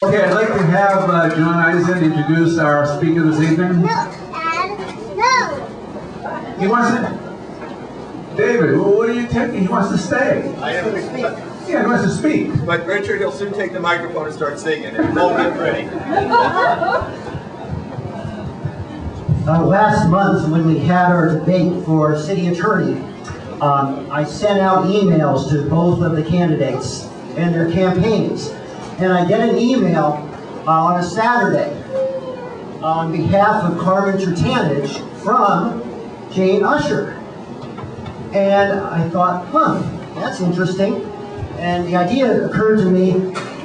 Okay, I'd like to have John Eisen introduce our speaker this evening. No, Dad, no. He wants to... David, what are you taking? He wants to stay. I am to speak. Yeah, he wants to speak. But Richard, he'll soon take the microphone and start singing. If you won't get ready. Last month, when we had our debate for city attorney, I sent out emails to both of the candidates and their campaigns. And I get an email on a Saturday on behalf of Carmen Tertanage from Jane Usher. And I thought, that's interesting. And the idea occurred to me,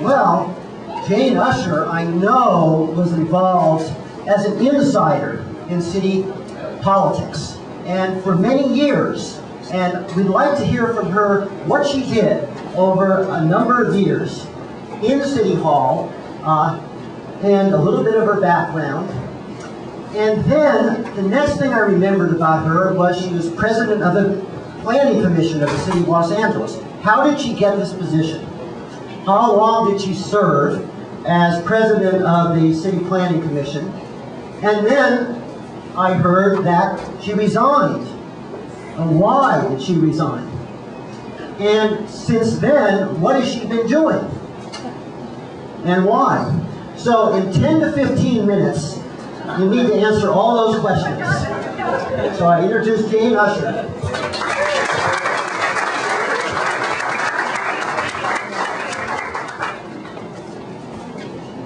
well, Jane Usher, I know, was involved as an insider in city politics, and for many years. And we'd like to hear from her what she did over a number of years in City Hall, and a little bit of her background. And then the next thing I remembered about her was she was president of the Planning Commission of the City of Los Angeles. How did she get this position? How long did she serve as president of the City Planning Commission? And then I heard that she resigned. And why did she resign? And since then, what has she been doing? And why? So in 10 to 15 minutes, you need to answer all those questions. So I introduce Jane Usher.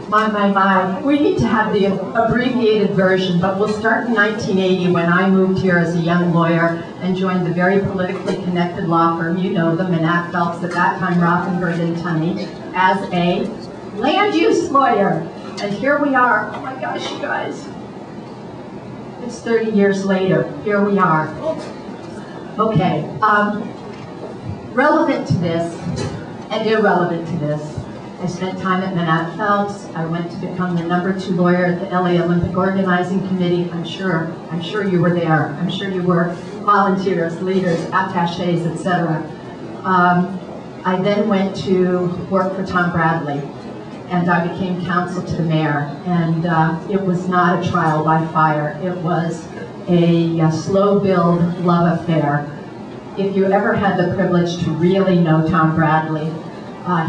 My. We need to have the abbreviated version, but we'll start in 1980 when I moved here as a young lawyer and joined the very politically connected law firm, you know them, Matt Phelps, at that time Rothenberg and Tunney, as a land use lawyer. And here we are. Oh my gosh, you guys. It's 30 years later. Here we are. Okay. Relevant to this and irrelevant to this. I spent time at Matt Phelps. I went to become the #2 lawyer at the LA Olympic Organizing Committee. I'm sure you were there. I'm sure you were volunteers, leaders, attachés, etc. I then went to work for Tom Bradley, and I became counsel to the mayor. And it was not a trial by fire. It was a slow build love affair. If you ever had the privilege to really know Tom Bradley,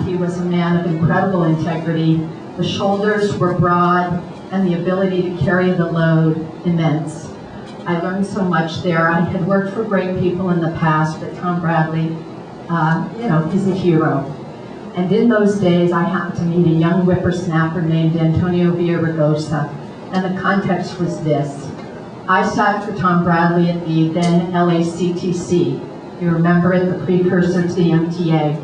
he was a man of incredible integrity. The shoulders were broad, and the ability to carry the load immense. I learned so much there. I had worked for great people in the past, but Tom Bradley, he's a hero. And in those days, I happened to meet a young whippersnapper named Antonio VILLARAIGOSA, and the context was this. I sat for Tom Bradley at the then LACTC. You remember it, the precursor to the MTA.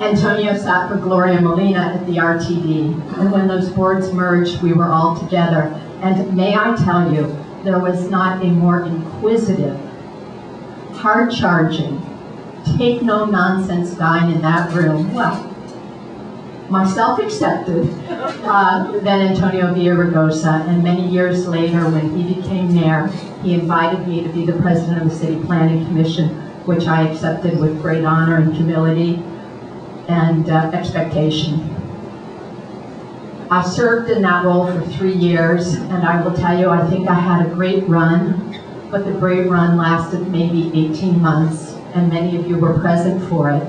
Antonio sat for Gloria Molina at the RTD, and when those boards merged, we were all together. And may I tell you, there was not a more inquisitive, hard-charging, take-no-nonsense guy in that room, well, myself accepted, than Antonio VILLARAIGOSA. And many years later, when he became mayor, he invited me to be the president of the City Planning Commission, which I accepted with great honor and humility and expectation. I served in that role for 3 years, and I will tell you, I think I had a great run, but the great run lasted maybe 18 months, and many of you were present for it.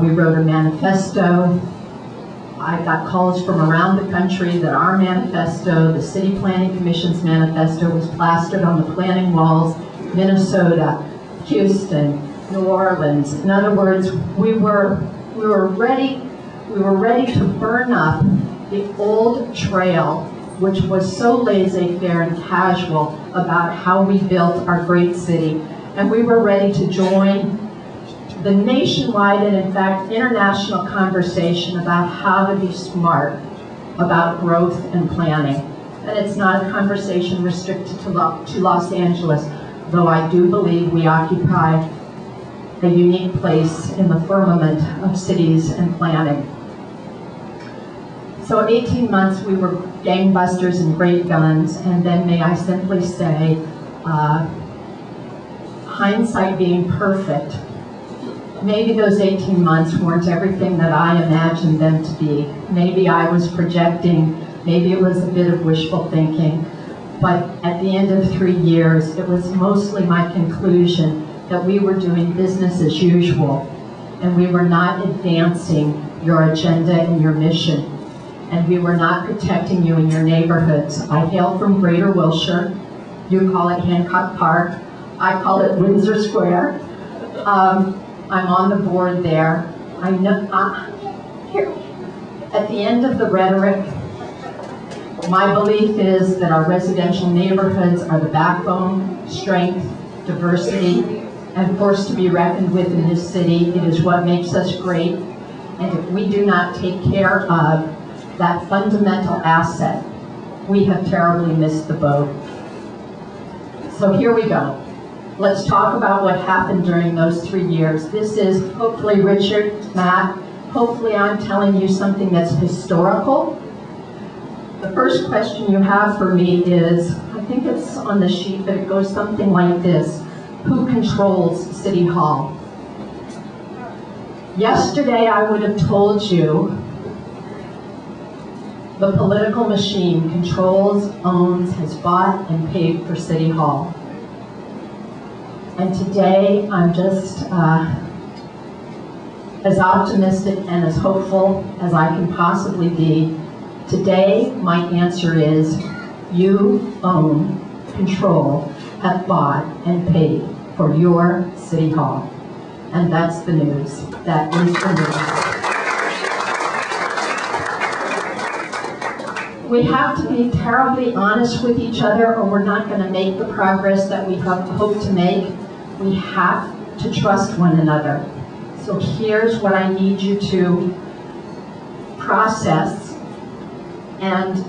We wrote a manifesto. I got calls from around the country that our manifesto, the City Planning Commission's manifesto, was plastered on the planning walls, Minnesota, Houston, New Orleans. In other words, we were ready to burn up the old trail, which was so laissez-faire and casual about how we built our great city. And we were ready to join the nationwide and, in fact, international conversation about how to be smart about growth and planning. And it's not a conversation restricted to Los Angeles, though I do believe we occupy a unique place in the firmament of cities and planning. So 18 months we were gangbusters and great guns, and then may I simply say, hindsight being perfect, maybe those 18 months weren't everything that I imagined them to be. Maybe I was projecting, maybe it was a bit of wishful thinking, but at the end of 3 years, it was mostly my conclusion that we were doing business as usual, and we were not advancing your agenda and your mission, and we were not protecting you in your neighborhoods. I hail from Greater Wilshire. You call it Hancock Park. I call it Windsor Square. I'm on the board there. I know, here, at the end of the rhetoric, my belief is that our residential neighborhoods are the backbone, strength, diversity, and force to be reckoned with in this city. It is what makes us great. And if we do not take care of that fundamental asset, we have terribly missed the boat. So here we go. Let's talk about what happened during those 3 years. This is hopefully Richard, Matt, hopefully I'm telling you something that's historical. The first question you have for me is, I think it's on the sheet, but it goes something like this. Who controls City Hall? Yesterday I would have told you the political machine controls, owns, has bought, and paid for City Hall. And today, I'm just as optimistic and as hopeful as I can possibly be. Today, my answer is, you own, control, have bought, and paid for your City Hall. And that's the news. That is the news. We have to be terribly honest with each other, or we're not going to make the progress that we hope to make. We have to trust one another. So here's what I need you to process. And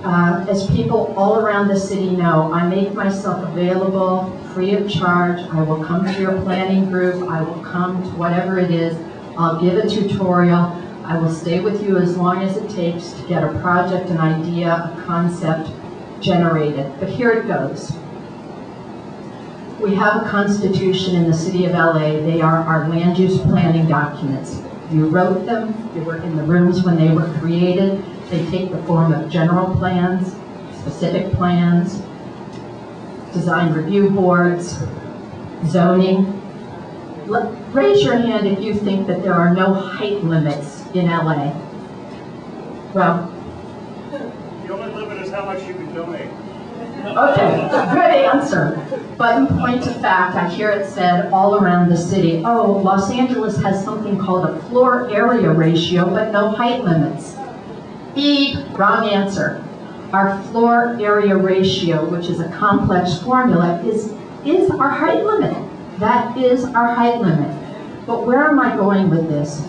as people all around the city know, I make myself available free of charge. I will come to your planning group. I will come to whatever it is. I'll give a tutorial. I will stay with you as long as it takes to get a project, an idea, a concept generated. But here it goes. We have a constitution in the city of LA. They are our land use planning documents. You wrote them. You were in the rooms when they were created. They take the form of general plans, specific plans, design review boards, zoning. Raise your hand if you think that there are no height limits in LA. Well, the only limit is how much you can donate. Okay, good answer. But in point of fact, I hear it said all around the city, oh, Los Angeles has something called a floor area ratio, but no height limits. Wrong answer. Our floor area ratio, which is a complex formula, is our height limit. That is our height limit. But where am I going with this?